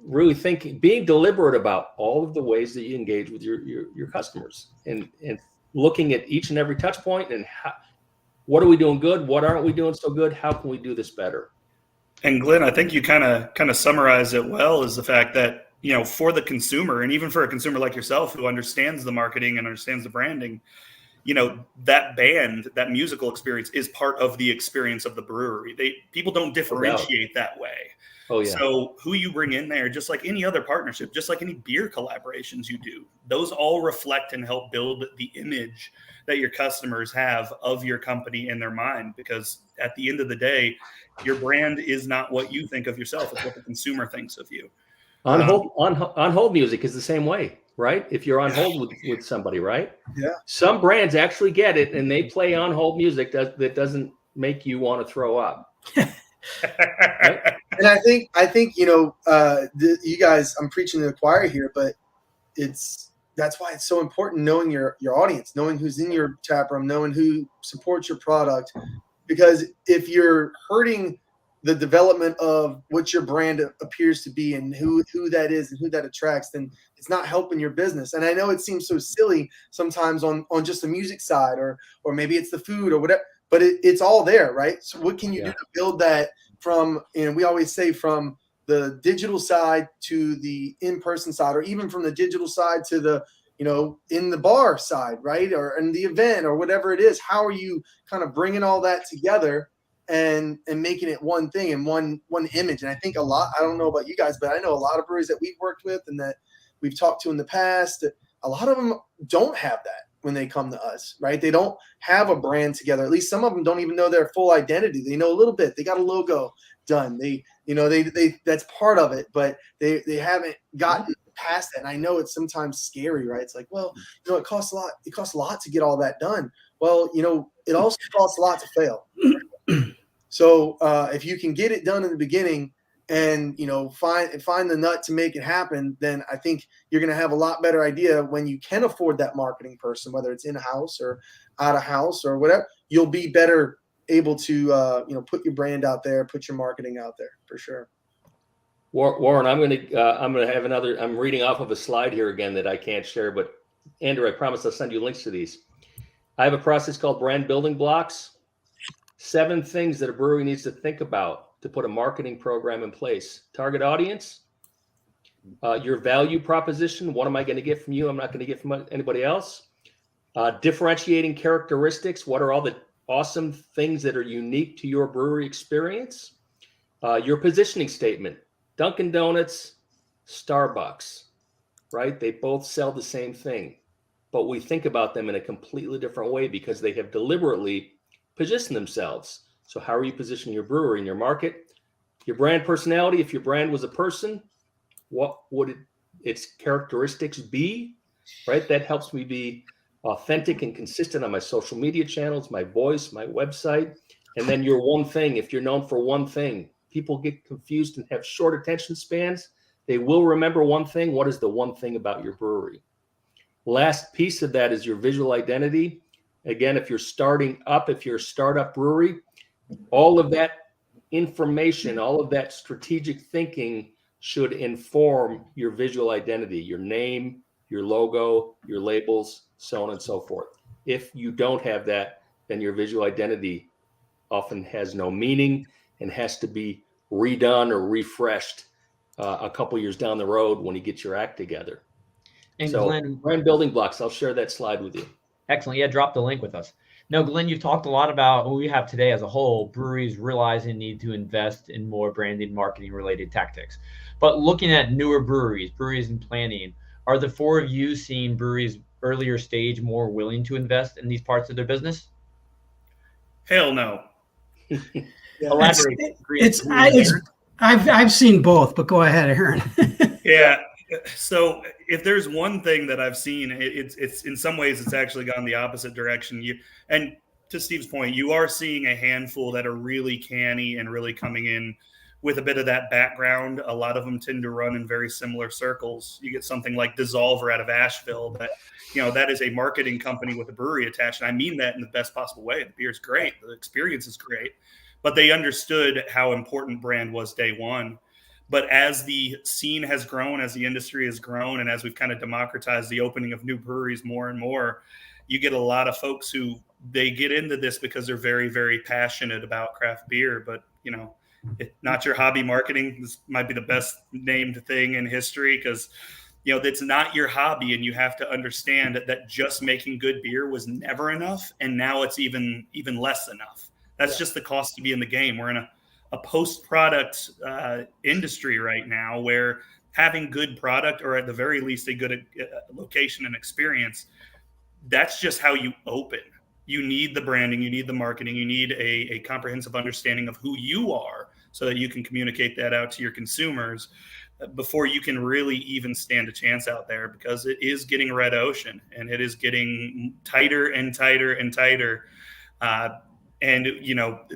E: really being deliberate about all of the ways that you engage with your customers, and looking at each and every touch point and what are we doing good? What aren't we doing so good? How can we do this better?
B: And Glenn, I think you kind of summarize it well, is the fact that, for the consumer, and even for a consumer like yourself who understands the marketing and understands the branding, that band, that musical experience is part of the experience of the brewery. People don't differentiate that way.
E: Oh, yeah.
B: So who you bring in there, just like any other partnership, just like any beer collaborations you do, those all reflect and help build the image that your customers have of your company in their mind. Because at the end of the day, your brand is not what you think of yourself. It's what the consumer thinks of you.
E: On hold music is the same way, right? If you're on hold with somebody, right?
C: Yeah.
E: Some brands actually get it, and they play on hold music that doesn't make you want to throw up.
B: Right?
C: And I think you guys, I'm preaching to the choir here, but that's why it's so important knowing your audience, knowing who's in your tap room, knowing who supports your product. Because if you're hurting the development of what your brand appears to be and who that is and who that attracts, then it's not helping your business. And I know it seems so silly sometimes on just the music side, or maybe it's the food or whatever, but it's all there, right? So what can you do to build that from, we always say, from the digital side to the in-person side, or even from the digital side to the, in the bar side, right? Or in the event or whatever it is. How are you kind of bringing all that together and making it one thing and one image? And I think I don't know about you guys, but I know a lot of breweries that we've worked with and that we've talked to in the past, a lot of them don't have that when they come to us, right? They don't have a brand together. At least some of them don't even know their full identity. They know a little bit. They got a logo done. They they that's part of it, but they haven't gotten past that. And I know it's sometimes scary, right? It's like, well, it costs a lot. It costs a lot to get all that done. Well, it also costs a lot to fail. So if you can get it done in the beginning and find the nut to make it happen, then I think you're going to have a lot better idea when you can afford that marketing person, whether it's in house or out of house or whatever. You'll be better able to put your brand out there, put your marketing out there for sure.
E: Warren, I'm gonna have another. I'm reading off of a slide here again that I can't share, but Andrew, I promise I'll send you links to these. I have a process called brand building blocks. 7 things that a brewery needs to think about to put a marketing program in place. Target audience, your value proposition. What am I going to get from you? I'm not going to get from anybody else. Differentiating characteristics. What are all the awesome things that are unique to your brewery experience? Your positioning statement. Dunkin' Donuts, Starbucks, right? They both sell the same thing, but we think about them in a completely different way because they have deliberately positioned themselves. So how are you positioning your brewery in your market? Your brand personality. If your brand was a person, what would its characteristics be, right? That helps me be authentic and consistent on my social media channels, my voice, my website. And then your one thing. If you're known for one thing, people get confused and have short attention spans. They will remember one thing. What is the one thing about your brewery? Last piece of that is your visual identity. Again, if you're starting up, if you're a startup brewery, all of that information, all of that strategic thinking should inform your visual identity, your name, your logo, your labels, so on and so forth. If you don't have that, then your visual identity often has no meaning and has to be redone or refreshed a couple years down the road when you get your act together.
A: And
E: so,
A: Glenn,
E: brand building blocks, I'll share that slide with you.
A: Excellent. Yeah, drop the link with us. Now, Glenn, you've talked a lot about what we have today as a whole, breweries realizing need to invest in more branding, marketing related tactics. But looking at newer breweries in planning, are the 4 of you seeing breweries earlier stage more willing to invest in these parts of their business?
B: Hell no.
A: Elaborate.
D: I've seen both, but go ahead, Aaron.
B: Yeah. So if there's one thing that I've seen, it's in some ways it's actually gone the opposite direction. And to Steve's point, you are seeing a handful that are really canny and really coming in with a bit of that background. A lot of them tend to run in very similar circles. You get something like Dissolver out of Asheville that, that is a marketing company with a brewery attached. And I mean that in the best possible way. The beer's great. The experience is great. But they understood how important brand was day one. But as the scene has grown, as the industry has grown, and as we've kind of democratized the opening of new breweries more and more, you get a lot of folks who they get into this because they're very, very passionate about craft beer. But, not your hobby marketing. This might be the best named thing in history because, it's not your hobby. And you have to understand that just making good beer was never enough. And now it's even less enough. That's just the cost to be in the game. We're in a post-product industry right now where having good product, or at the very least a good location and experience, that's just how you open. You need the branding, you need the marketing, you need a comprehensive understanding of who you are so that you can communicate that out to your consumers before you can really even stand a chance out there, because it is getting red ocean and it is getting tighter and tighter and tighter. And,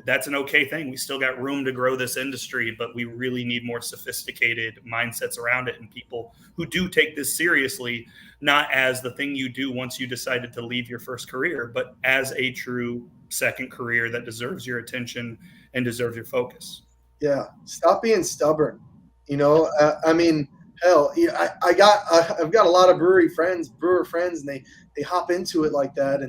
B: that's an okay thing. We still got room to grow this industry, but we really need more sophisticated mindsets around it and people who do take this seriously, not as the thing you do once you decided to leave your first career, but as a true second career that deserves your attention and deserves your focus.
C: Yeah. Stop being stubborn. I mean, hell, I've got a lot of brewer friends, and they hop into it like that.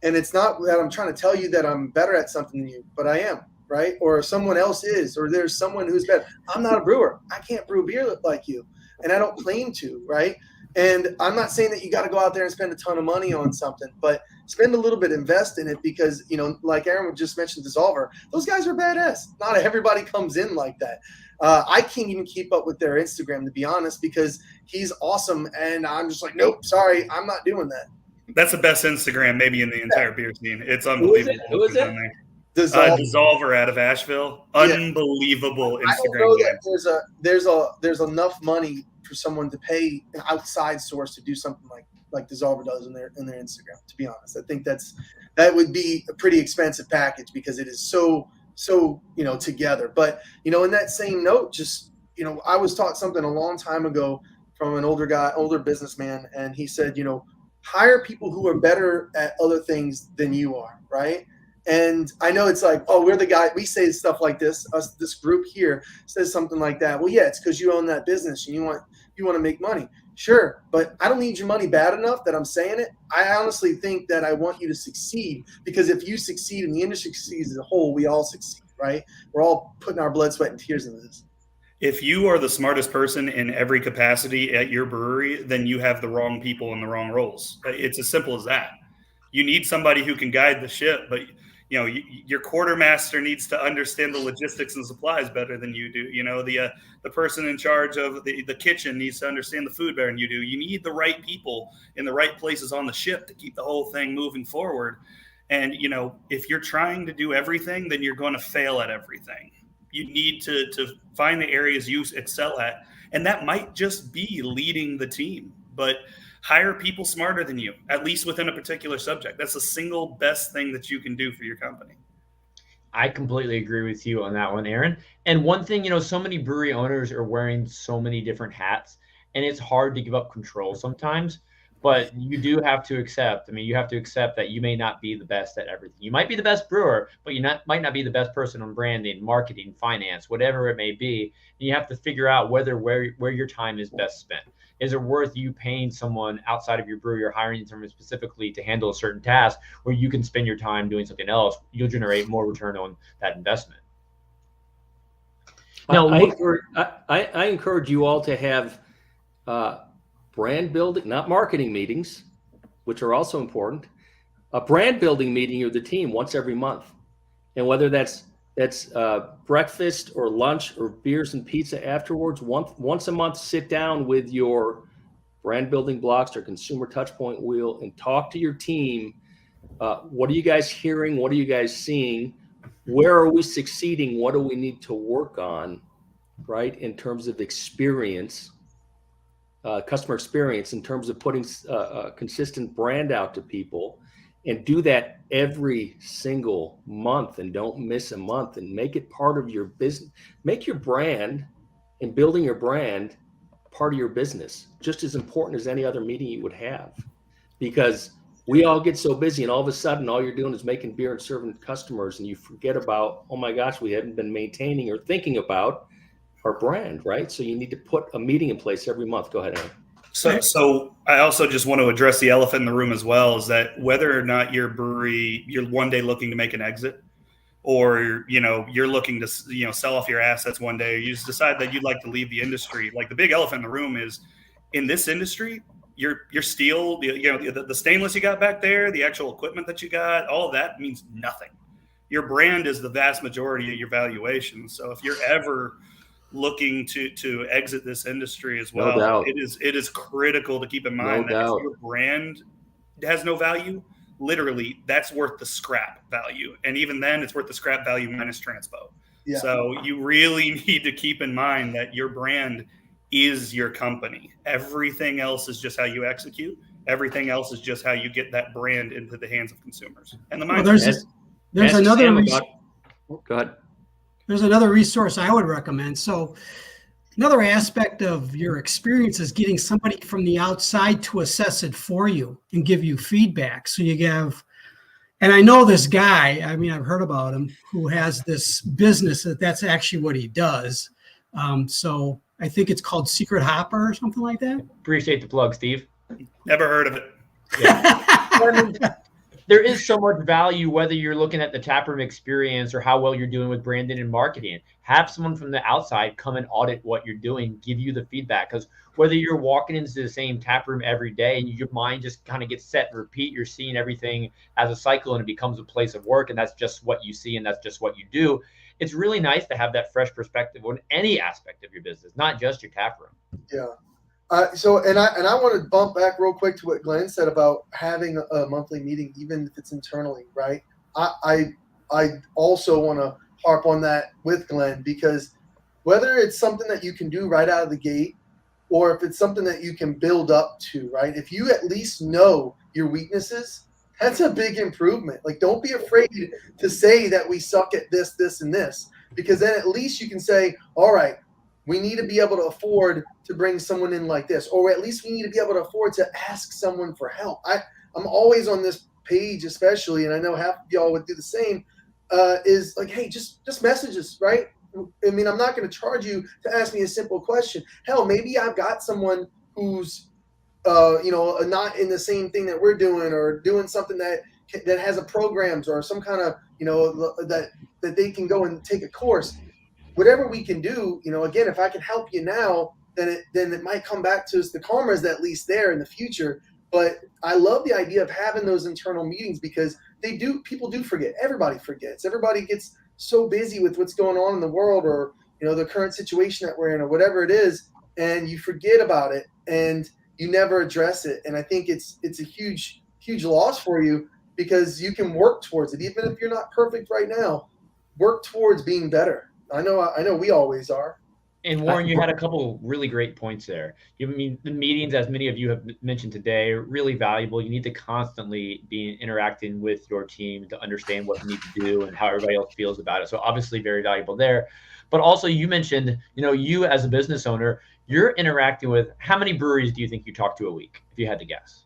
C: And it's not that I'm trying to tell you that I'm better at something than you, but I am, right? Or someone else is, or there's someone who's better. I'm not a brewer. I can't brew beer like you, and I don't claim to, right? And I'm not saying that you got to go out there and spend a ton of money on something, but spend a little bit, invest in it, because, like Aaron just mentioned, Dissolver, those guys are badass. Not everybody comes in like that. I can't even keep up with their Instagram, to be honest, because he's awesome. And I'm just like, nope, sorry, I'm not doing that.
B: That's the best Instagram maybe in the entire beer scene. It's unbelievable.
E: Who is it?
B: Dissolver out of Asheville.
C: Yeah.
B: Unbelievable
C: I don't
B: Instagram
C: know
B: game.
C: that there's enough money for someone to pay an outside source to do something like Dissolver does in their Instagram. To be honest, I think that would be a pretty expensive package because it is so together. But in that same note, just I was taught something a long time ago from an older businessman, and he said, hire people who are better at other things than you are, right? And I know it's like, oh, we're the guy. We say stuff like this. This group here says something like that. Well, yeah, it's because you own that business and you want to make money. Sure, but I don't need your money bad enough that I'm saying it. I honestly think that I want you to succeed, because if you succeed and the industry succeeds as a whole, we all succeed, right? We're all putting our blood, sweat, and tears into this.
B: If you are the smartest person in every capacity at your brewery, then you have the wrong people in the wrong roles. It's as simple as that. You need somebody who can guide the ship, but your quartermaster needs to understand the logistics and supplies better than you do. The person in charge of the kitchen needs to understand the food better than you do. You need the right people in the right places on the ship to keep the whole thing moving forward. And, if you're trying to do everything, then you're going to fail at everything. You need to find the areas you excel at. And that might just be leading the team, but hire people smarter than you, at least within a particular subject. That's the single best thing that you can do for your company.
A: I completely agree with you on that one, Aaron. And one thing, so many brewery owners are wearing so many different hats, and it's hard to give up control sometimes. But you do have to accept. You have to accept that you may not be the best at everything. You might be the best brewer, but might not be the best person on branding, marketing, finance, whatever it may be. And you have to figure out where your time is best spent. Is it worth you paying someone outside of your brewery or hiring someone specifically to handle a certain task where you can spend your time doing something else? You'll generate more return on that investment.
E: Now, I encourage you all to have brand building, not marketing meetings, which are also important, a brand building meeting with the team once every month. And whether that's breakfast or lunch or beers and pizza afterwards, once a month, sit down with your brand building blocks or consumer touch point wheel and talk to your team. What are you guys hearing? What are you guys seeing? Where are we succeeding? What do we need to work on, right? In terms of experience, customer experience, in terms of putting a consistent brand out to people, and do that every single month, and don't miss a month, and make it part of your business. Make your brand and building your brand part of your business, just as important as any other meeting you would have, because we all get so busy and all of a sudden all you're doing is making beer and serving customers, and you forget about, oh my gosh, we haven't been maintaining or thinking about our brand, right? So you need to put a meeting in place every month. Go ahead, Aaron.
B: So I also just want to address the elephant in the room as well, is that whether or not your brewery, you're one day looking to make an exit, or, you're looking to, sell off your assets one day, or you just decide that you'd like to leave the industry. Like, the big elephant in the room is, in this industry, your steel, the stainless you got back there, the actual equipment that you got, all of that means nothing. Your brand is the vast majority of your valuation. So if you're ever looking to exit this industry as well,
E: No doubt.
B: it is critical to keep in mind that if your brand has no value, literally that's worth the scrap value. And even then, it's worth the scrap value minus transpo. Yeah. So you really need to keep in mind that your brand is your company. Everything else is just how you execute. Everything else is just how you get that brand into the hands of consumers. And the mindset.
D: There's another
E: go ahead.
D: There's another resource I would recommend. So another aspect of your experience is getting somebody from the outside to assess it for you and give you feedback. So you have, and I know this guy, I've heard about him, who has this business that's actually what he does. So I think it's called Secret Hopper or something like that.
A: Appreciate the plug, Steve.
B: Never heard of it.
A: Yeah. There is so much value, whether you're looking at the taproom experience or how well you're doing with branding and marketing. Have someone from the outside come and audit what you're doing, give you the feedback. Because whether you're walking into the same taproom every day and your mind just kind of gets set and repeat, you're seeing everything as a cycle and it becomes a place of work, and that's just what you see and that's just what you do. It's really nice to have that fresh perspective on any aspect of your business, not just your taproom.
C: Yeah. So I want to bump back real quick to what Glenn said about having a monthly meeting, even if it's internally, right? I I also want to harp on that with Glenn, because whether it's something that you can do right out of the gate, or if it's something that you can build up to, right? If you at least know your weaknesses, that's a big improvement. Like, don't be afraid to say that we suck at this, this, and this, because then at least you can say, all right, we need to be able to afford to bring someone in like this, or at least we need to be able to afford to ask someone for help. I'm always on this page, especially, and I know half of y'all would do the same, is like, hey, just message us, right? I mean, I'm not going to charge you to ask me a simple question. Hell, maybe I've got someone who's, not in the same thing that we're doing, or doing something that has a programs or some kind of, that they can go and take a course. Whatever we can do, again, if I can help you now, then it might come back to us. The karma is at least there in the future. But I love the idea of having those internal meetings, because people do forget. Everybody forgets. Everybody gets so busy with what's going on in the world, or the current situation that we're in, or whatever it is, and you forget about it and you never address it. And I think it's a huge loss for you, because you can work towards it, even if you're not perfect right now. Work towards being better. I know we always are.
A: And Warren, you had a couple really great points there. I mean, the meetings, as many of you have mentioned today, are really valuable. You need to constantly be interacting with your team to understand what you need to do and how everybody else feels about it. So obviously very valuable there. But also you mentioned, you as a business owner, you're interacting with, how many breweries do you think you talk to a week, if you had to guess?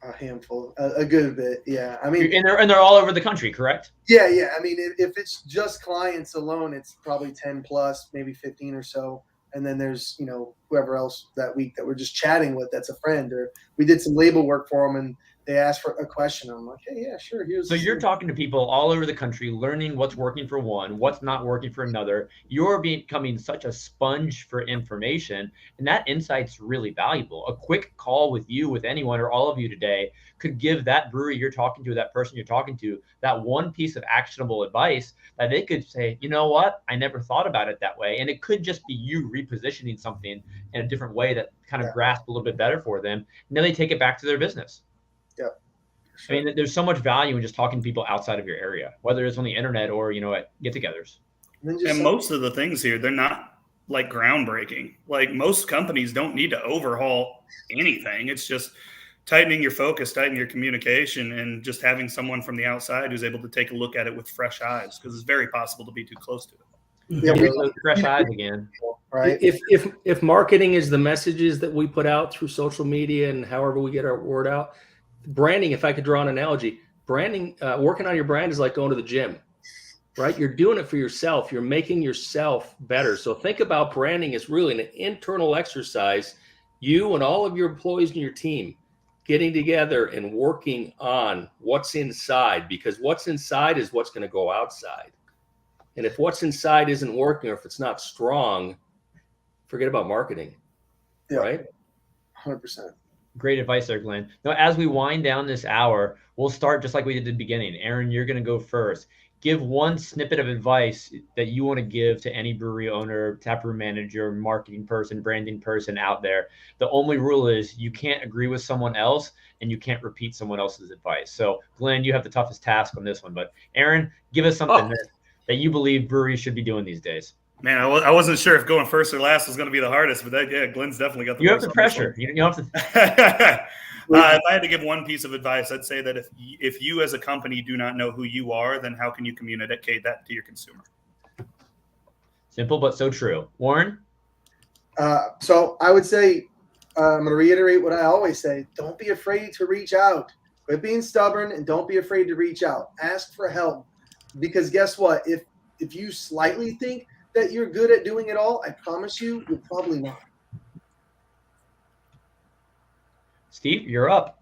C: A handful, a good bit. Yeah. I mean,
A: and they're all over the country, correct?
C: Yeah. I mean, if it's just clients alone, it's probably 10 plus, maybe 15 or so. And then there's, whoever else that week that we're just chatting with, that's a friend, or we did some label work for them and they asked for a question. I'm like, hey, yeah, sure.
A: So you're talking to people all over the country, learning what's working for one, what's not working for another. You're becoming such a sponge for information, and that insight's really valuable. A quick call with you, with anyone or all of you today, could give that brewery you're talking to, that person you're talking to, that one piece of actionable advice that they could say, you know what, I never thought about it that way. And it could just be you repositioning something in a different way that kind of grasp a little bit better for them. And then they take it back to their business.
C: Yeah.
A: Sure. I mean, there's so much value in just talking to people outside of your area, whether it's on the internet or, at get-togethers.
B: And most of the things here, they're not like groundbreaking. Like, most companies don't need to overhaul anything. It's just tightening your focus, tightening your communication, and just having someone from the outside who's able to take a look at it with fresh eyes, because it's very possible to be too close to it.
A: Yeah, fresh eyes again.
C: Right.
E: If marketing is the messages that we put out through social media and however we get our word out, branding, if I could draw an analogy, branding, working on your brand is like going to the gym, right? You're doing it for yourself. You're making yourself better. So think about branding as really an internal exercise. You and all of your employees and your team getting together and working on what's inside, because what's inside is what's going to go outside. And if what's inside isn't working, or if it's not strong, forget about marketing, right?
C: 100%.
A: Great advice there, Glenn. Now, as we wind down this hour, we'll start just like we did at the beginning. Aaron, you're going to go first. Give one snippet of advice that you want to give to any brewery owner, taproom manager, marketing person, branding person out there. The only rule is you can't agree with someone else and you can't repeat someone else's advice. So, Glenn, you have the toughest task on this one. But Aaron, give us something that you believe breweries should be doing these days.
B: Man, I wasn't sure if going first or last was going to be the hardest, but Glenn's definitely got the
A: You have the pressure. You don't have to.
B: If I had to give one piece of advice, I'd say that if you as a company do not know who you are, then how can you communicate that to your consumer?
A: Simple, but so true. Warren?
C: So I would say, I'm going to reiterate what I always say. Don't be afraid to reach out. Quit being stubborn and don't be afraid to reach out. Ask for help. Because guess what? If you slightly think that you're good at doing it all, I promise you're probably not.
A: Steve, you're up.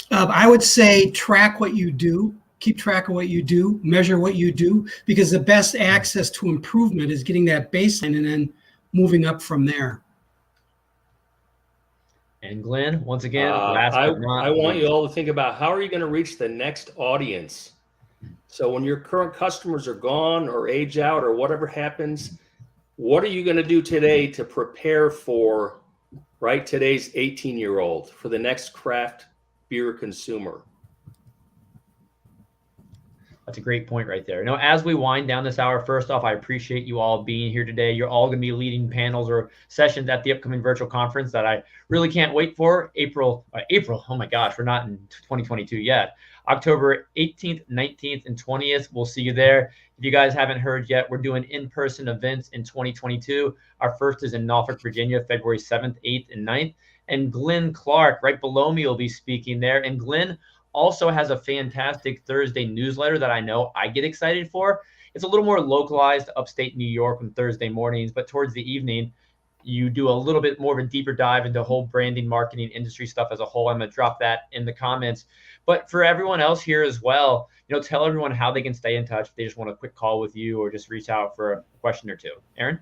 D: I would say track what you do, keep track of what you do, measure what you do, because the best access to improvement is getting that baseline and then moving up from there.
A: And Glenn, once again,
E: I want you all to think about, how are you going to reach the next audience? So when your current customers are gone or age out or whatever happens, what are you going to do today to prepare for, right, today's 18-year-old, for the next craft beer consumer?
A: That's a great point right there. Now, as we wind down this hour, first off, I appreciate you all being here today. You're all going to be leading panels or sessions at the upcoming virtual conference that I really can't wait for. April. Oh my gosh, we're not in 2022 yet. October 18th, 19th, and 20th. We'll see you there. If you guys haven't heard yet, we're doing in-person events in 2022. Our first is in Norfolk, Virginia, February 7th, 8th, and 9th. And Glenn Clark, right below me, will be speaking there. And Glenn also has a fantastic Thursday newsletter that I know I get excited for. It's a little more localized to upstate New York on Thursday mornings, but towards the evening, you do a little bit more of a deeper dive into whole branding, marketing, industry stuff as a whole. I'm going to drop that in the comments. But for everyone else here as well, tell everyone how they can stay in touch if they just want a quick call with you or just reach out for a question or two. Aaron?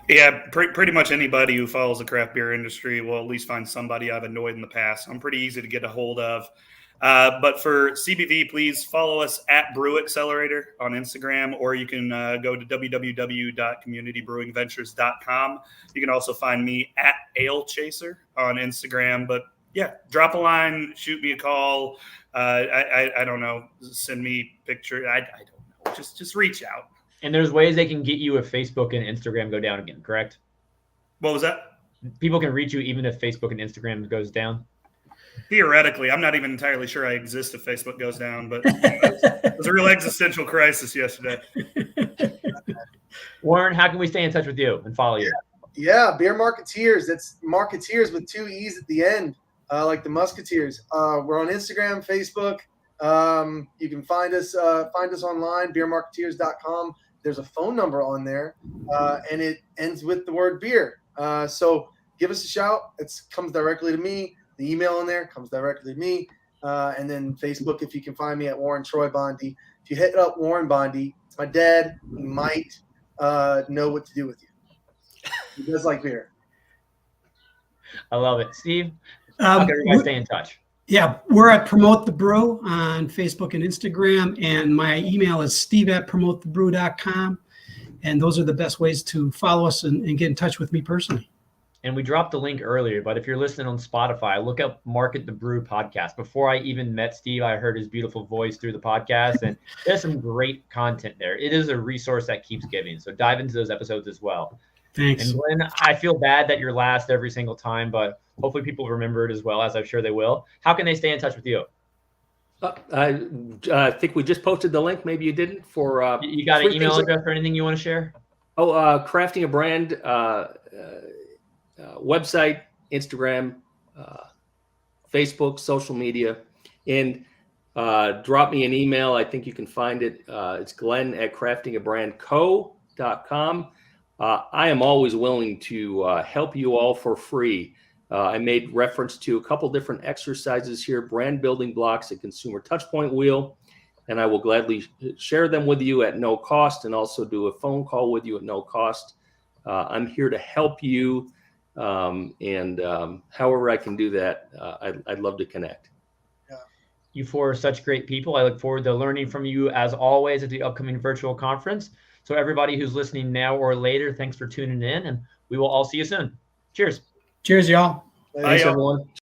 B: Yeah, pretty much anybody who follows the craft beer industry will at least find somebody I've annoyed in the past. I'm pretty easy to get a hold of. But for CBV, please follow us at Brew Accelerator on Instagram, or you can go to www.communitybrewingventures.com. You can also find me at Ale Chaser on Instagram. But yeah, drop a line, shoot me a call. I don't know, send me a picture. I don't know. Just reach out.
A: And there's ways they can get you if Facebook and Instagram go down again, correct?
B: What was that?
A: People can reach you even if Facebook and Instagram goes down?
B: Theoretically, I'm not even entirely sure I exist if Facebook goes down, but it was a real existential crisis yesterday.
A: Warren, how can we stay in touch with you and follow you?
C: Yeah, Beer Marketeers. That's Marketeers with 2 E's at the end, like the Musketeers. We're on Instagram, Facebook. You can find us online, beermarketeers.com. There's a phone number on there, and it ends with the word beer. So give us a shout. It comes directly to me. The email in there comes directly to me. And then Facebook, if you can find me at Warren Troy Bondi. If you hit up Warren Bondi, it's my dad. He might know what to do with you. He does like beer.
A: I love it. Steve, how can everybody stay in touch?
D: Yeah, we're at Promote the Brew on Facebook and Instagram. And my email is steve@promotethebrew.com. And those are the best ways to follow us and get in touch with me personally.
A: And we dropped the link earlier, but if you're listening on Spotify, look up Market the Brew podcast. Before I even met Steve, I heard his beautiful voice through the podcast, and there's some great content there. It is a resource that keeps giving. So dive into those episodes as well.
D: Thanks.
A: And Glenn, I feel bad that you're last every single time, but hopefully people remember it as well, as I'm sure they will. How can they stay in touch with you?
E: I think we just posted the link. Maybe you didn't. For
A: you got an email address or anything you want to share?
E: Crafting a Brand website, Instagram, Facebook, social media, and drop me an email. I think you can find it. It's glenn@craftingabrandco.com. I am always willing to help you all for free. I made reference to a couple different exercises here, brand building blocks, a consumer touchpoint wheel, and I will gladly share them with you at no cost and also do a phone call with you at no cost. I'm here to help you. And however I can do that, I'd love to connect.
C: Yeah.
A: You four are such great people. I look forward to learning from you as always at the upcoming virtual conference. So everybody who's listening now or later, thanks for tuning in, and we will all see you soon. Cheers.
D: Cheers, y'all.
E: Thanks, everyone.